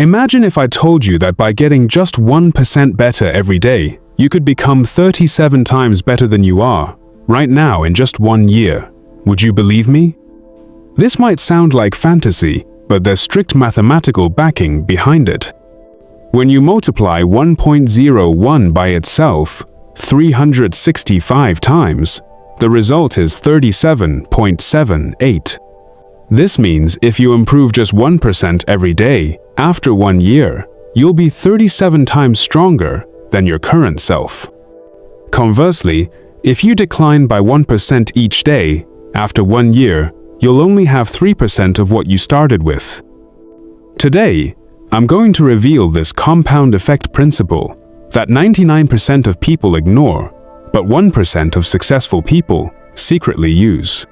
Imagine if I told you that by getting just 1% better every day, you could become 37 times better than you are, right now in just 1 year. Would you believe me? This might sound like fantasy, but there's strict mathematical backing behind it. When you multiply 1.01 by itself 365 times, the result is 37.78. This means if you improve just 1% every day, after 1 year, you'll be 37 times stronger than your current self. Conversely, if you decline by 1% each day, after 1 year, you'll only have 3% of what you started with. Today, I'm going to reveal this compound effect principle that 99% of people ignore, but 1% of successful people secretly use.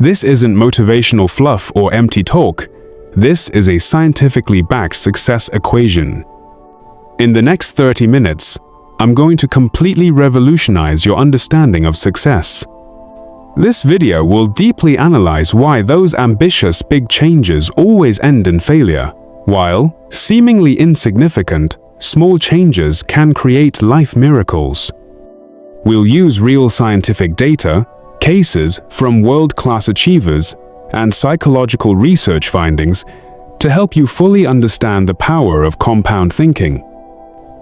This isn't motivational fluff or empty talk. This is a scientifically backed success equation. In the next 30 minutes, I'm going to completely revolutionize your understanding of success. This video will deeply analyze why those ambitious big changes always end in failure, while seemingly insignificant, small changes can create life miracles. We'll use real scientific data, cases from world-class achievers, and psychological research findings to help you fully understand the power of compound thinking.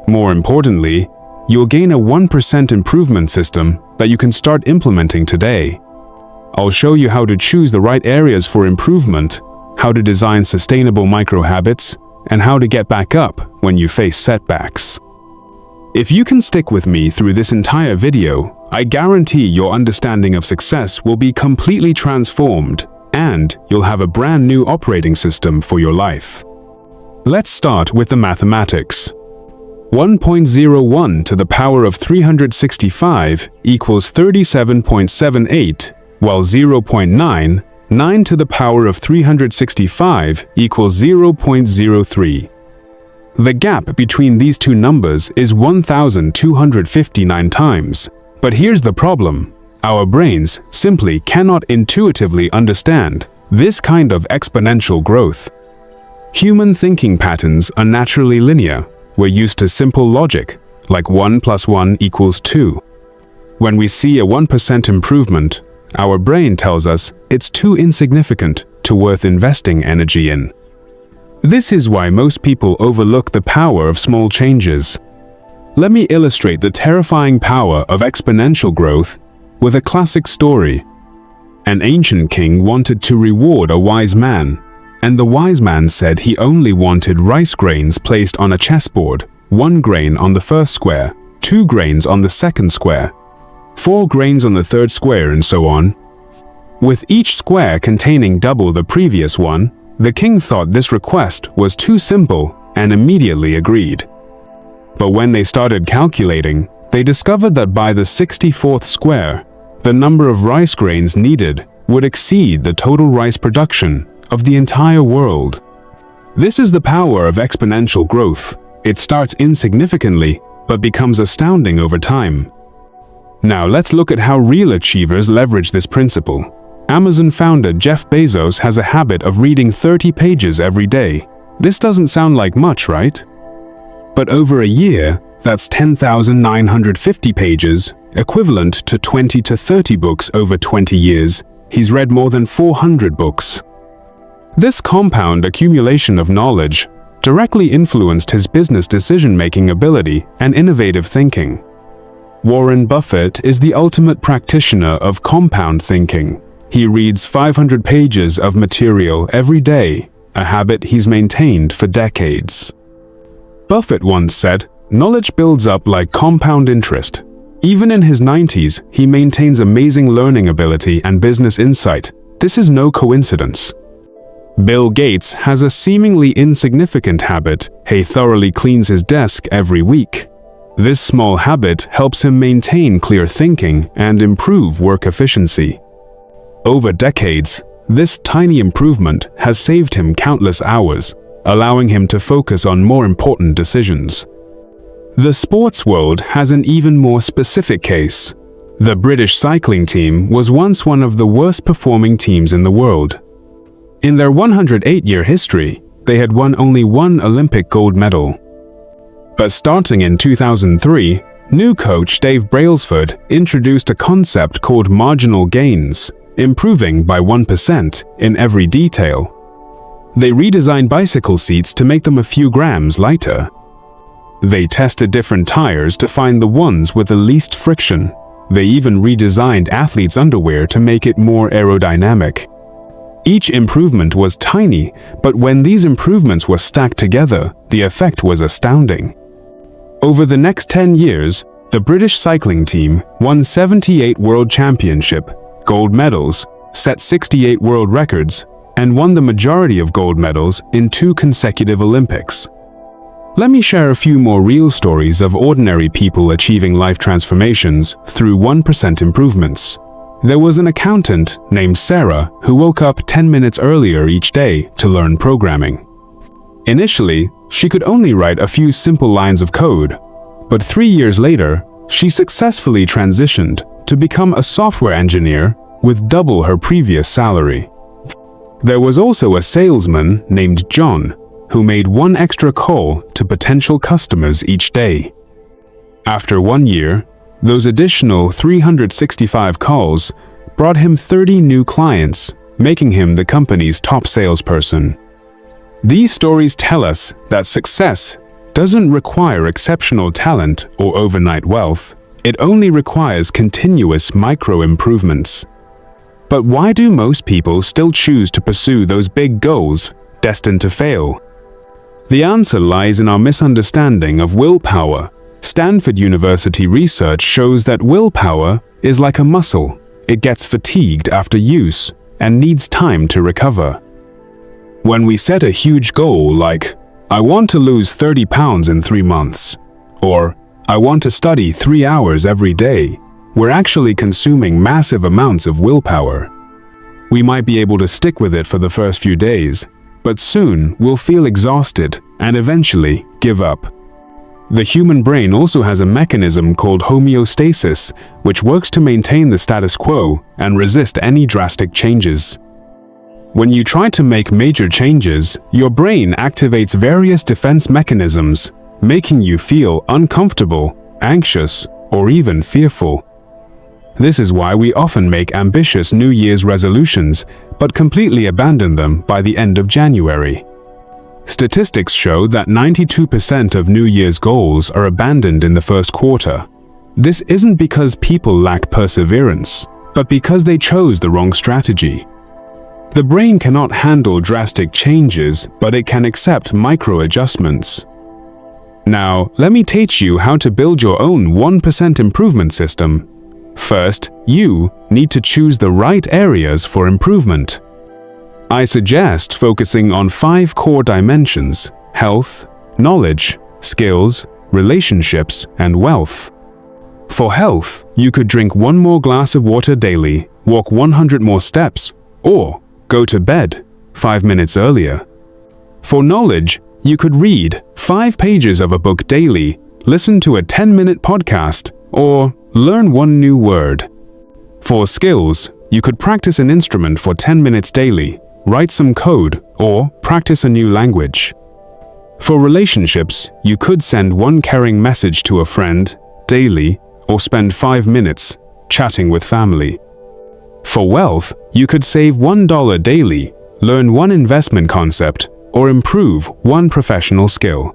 More importantly, you'll gain a 1% improvement system that you can start implementing today. I'll show you how to choose the right areas for improvement, how to design sustainable micro-habits, and how to get back up when you face setbacks. If you can stick with me through this entire video, I guarantee your understanding of success will be completely transformed, and you'll have a brand new operating system for your life. Let's start with the mathematics. 1.01 to the power of 365 equals 37.78, while 0.9 to the power of 365 equals 0.03. The gap between these two numbers is 1,259 times. But here's the problem. Our brains simply cannot intuitively understand this kind of exponential growth. Human thinking patterns are naturally linear. We're used to simple logic, like 1 + 1 = 2. When we see a 1% improvement, our brain tells us it's too insignificant to worth investing energy in. This is why most people overlook the power of small changes. Let me illustrate the terrifying power of exponential growth with a classic story. An ancient king wanted to reward a wise man, and the wise man said he only wanted rice grains placed on a chessboard, 1 grain on the first square, 2 grains on the second square, 4 grains on the third square, and so on. With each square containing double the previous one, the king thought this request was too simple and immediately agreed. But when they started calculating, they discovered that by the 64th square, the number of rice grains needed would exceed the total rice production of the entire world. This is the power of exponential growth. It starts insignificantly, but becomes astounding over time. Now let's look at how real achievers leverage this principle. Amazon founder Jeff Bezos has a habit of reading 30 pages every day. This doesn't sound like much, right? But over a year, that's 10,950 pages, equivalent to 20 to 30 books over 20 years. He's read more than 400 books. This compound accumulation of knowledge directly influenced his business decision-making ability and innovative thinking. Warren Buffett is the ultimate practitioner of compound thinking. He reads 500 pages of material every day, a habit he's maintained for decades. Buffett once said, "Knowledge builds up like compound interest." Even in his 90s, he maintains amazing learning ability and business insight. This is no coincidence. Bill Gates has a seemingly insignificant habit. He thoroughly cleans his desk every week. This small habit helps him maintain clear thinking and improve work efficiency. Over decades, this tiny improvement has saved him countless hours, allowing him to focus on more important decisions. The sports world has an even more specific case. The British cycling team was once one of the worst performing teams in the world. In their 108-year history, they had won only one Olympic gold medal. But starting in 2003, new coach Dave Brailsford introduced a concept called marginal gains, improving by 1% in every detail. They redesigned bicycle seats to make them a few grams lighter. They tested different tires to find the ones with the least friction. They even redesigned athletes' underwear to make it more aerodynamic. Each improvement was tiny, but when these improvements were stacked together, the effect was astounding. Over the next 10 years, the British cycling team won 78 world championship, gold medals, set 68 world records, and won the majority of gold medals in 2 consecutive Olympics. Let me share a few more real stories of ordinary people achieving life transformations through 1% improvements. There was an accountant named Sarah who woke up 10 minutes earlier each day to learn programming. Initially, she could only write a few simple lines of code, but 3 years later, she successfully transitioned to become a software engineer with double her previous salary. There was also a salesman named John who made 1 extra call to potential customers each day. After 1 year, those additional 365 calls brought him 30 new clients, making him the company's top salesperson. These stories tell us that success doesn't require exceptional talent or overnight wealth. It only requires continuous micro-improvements. But why do most people still choose to pursue those big goals destined to fail? The answer lies in our misunderstanding of willpower. Stanford University research shows that willpower is like a muscle. It gets fatigued after use and needs time to recover. When we set a huge goal like, I want to lose 30 pounds in 3 months, or I want to study 3 hours every day, we're actually consuming massive amounts of willpower. We might be able to stick with it for the first few days, but soon we'll feel exhausted and eventually give up. The human brain also has a mechanism called homeostasis, which works to maintain the status quo and resist any drastic changes. When you try to make major changes, your brain activates various defense mechanisms, making you feel uncomfortable, anxious, or even fearful. This is why we often make ambitious New Year's resolutions, but completely abandon them by the end of January. Statistics show that 92% of New Year's goals are abandoned in the first quarter. This isn't because people lack perseverance, but because they chose the wrong strategy. The brain cannot handle drastic changes, but it can accept micro-adjustments. Now, let me teach you how to build your own 1% improvement system. First, you need to choose the right areas for improvement. I suggest focusing on 5 core dimensions: health, knowledge, skills, relationships, and wealth. For health, you could drink 1 more glass of water daily, walk 100 more steps, or go to bed 5 minutes earlier. For knowledge, you could read 5 pages of a book daily, listen to a 10-minute podcast, or learn 1 new word. For skills, you could practice an instrument for 10 minutes daily, write some code, or practice a new language. For relationships, you could send 1 caring message to a friend daily, or spend 5 minutes chatting with family. For wealth, you could save $1 daily, learn 1 investment concept, or improve 1 professional skill.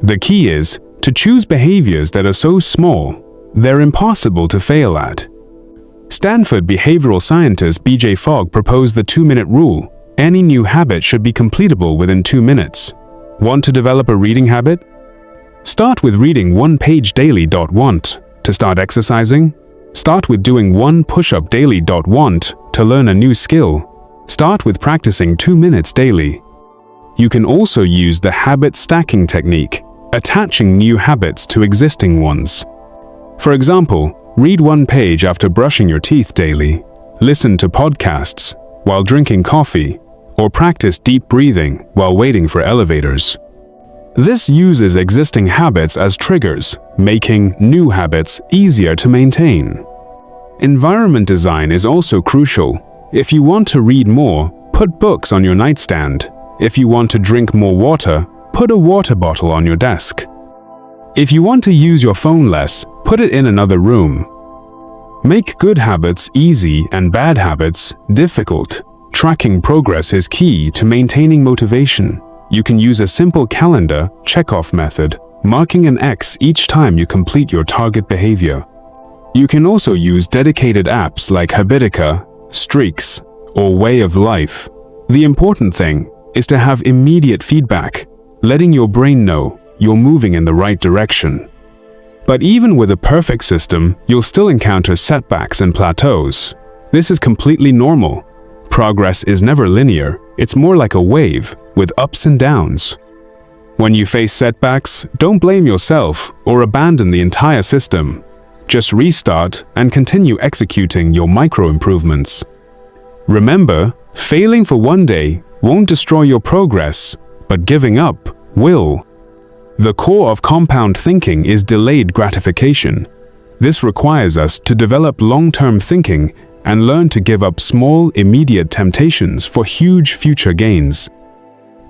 The key is to choose behaviors that are so small, they're impossible to fail at. Stanford behavioral scientist B.J. Fogg proposed the 2-minute rule. Any new habit should be completable within 2 minutes. Want to develop a reading habit? Start with reading 1 page daily. Want to start exercising? Start with doing 1 push-up daily. Want to learn a new skill? Start with practicing 2 minutes daily. You can also use the habit stacking technique, attaching new habits to existing ones. For example, read 1 page after brushing your teeth daily, listen to podcasts while drinking coffee, or practice deep breathing while waiting for elevators. This uses existing habits as triggers, making new habits easier to maintain. Environment design is also crucial. If you want to read more, put books on your nightstand. If you want to drink more water, put a water bottle on your desk. If you want to use your phone less, put it in another room. Make good habits easy and bad habits difficult. Tracking progress is key to maintaining motivation. You can use a simple calendar check-off method, marking an X each time you complete your target behavior. You can also use dedicated apps like Habitica, Streaks, or Way of Life. The important thing is to have immediate feedback, letting your brain know you're moving in the right direction. But even with a perfect system, you'll still encounter setbacks and plateaus. This is completely normal. Progress is never linear, it's more like a wave with ups and downs. When you face setbacks, don't blame yourself or abandon the entire system. Just restart and continue executing your micro improvements. Remember, failing for one day won't destroy your progress, but giving up will. The core of compound thinking is delayed gratification. This requires us to develop long-term thinking and learn to give up small, immediate temptations for huge future gains.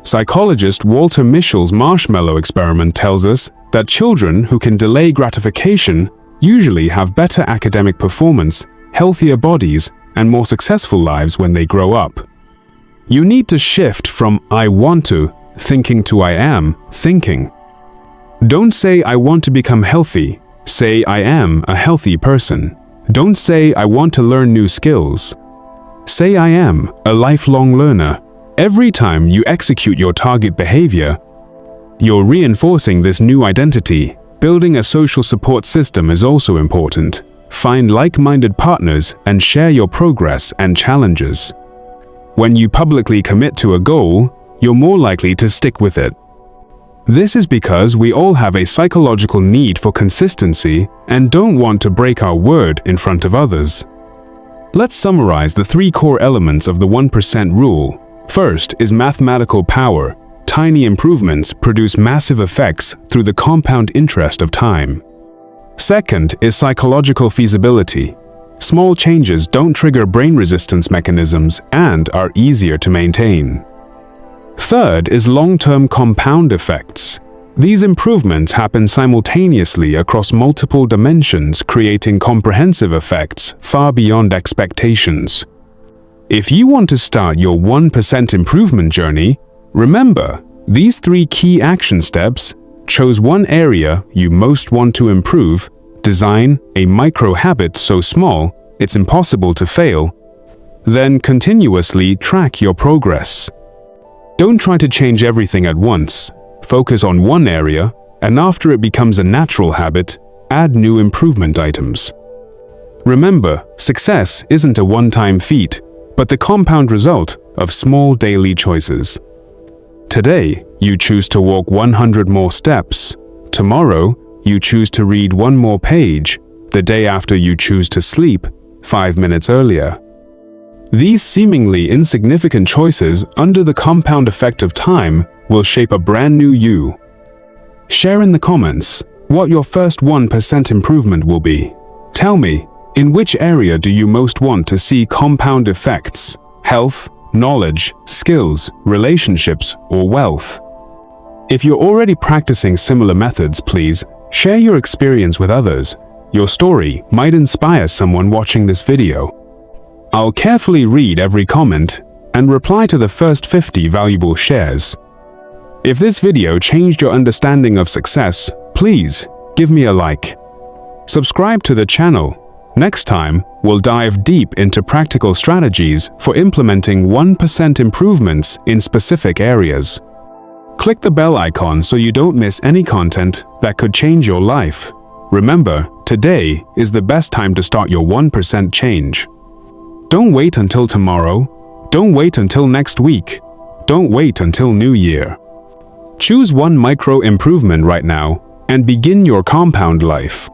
Psychologist Walter Mischel's marshmallow experiment tells us that children who can delay gratification usually have better academic performance, healthier bodies, and more successful lives when they grow up. You need to shift from "I want to" thinking to "I am" thinking. Don't say "I want to become healthy." Say "I am a healthy person." Don't say "I want to learn new skills." Say "I am a lifelong learner." Every time you execute your target behavior, you're reinforcing this new identity. Building a social support system is also important. Find like-minded partners and share your progress and challenges. When you publicly commit to a goal, you're more likely to stick with it. This is because we all have a psychological need for consistency and don't want to break our word in front of others. Let's summarize the 3 core elements of the 1% rule. First is mathematical power. Tiny improvements produce massive effects through the compound interest of time. Second is psychological feasibility. Small changes don't trigger brain resistance mechanisms and are easier to maintain. Third is long-term compound effects. These improvements happen simultaneously across multiple dimensions, creating comprehensive effects far beyond expectations. If you want to start your 1% improvement journey, remember these 3 key action steps. Choose one area you most want to improve. Design a micro habit so small it's impossible to fail. Then continuously track your progress. Don't try to change everything at once. Focus on one area, and after it becomes a natural habit, add new improvement items. Remember, success isn't a one-time feat, but the compound result of small daily choices. Today, you choose to walk 100 more steps. Tomorrow, you choose to read 1 more page. The day after, you choose to sleep 5 minutes earlier. These seemingly insignificant choices under the compound effect of time will shape a brand new you. Share in the comments what your first 1% improvement will be. Tell me, in which area do you most want to see compound effects? Health, knowledge, skills, relationships, or wealth? If you're already practicing similar methods, please share your experience with others. Your story might inspire someone watching this video. I'll carefully read every comment and reply to the first 50 valuable shares. If this video changed your understanding of success, please give me a like. Subscribe to the channel. Next time, we'll dive deep into practical strategies for implementing 1% improvements in specific areas. Click the bell icon so you don't miss any content that could change your life. Remember, today is the best time to start your 1% change. Don't wait until tomorrow. Don't wait until next week. Don't wait until New Year. Choose one micro improvement right now and begin your compound life.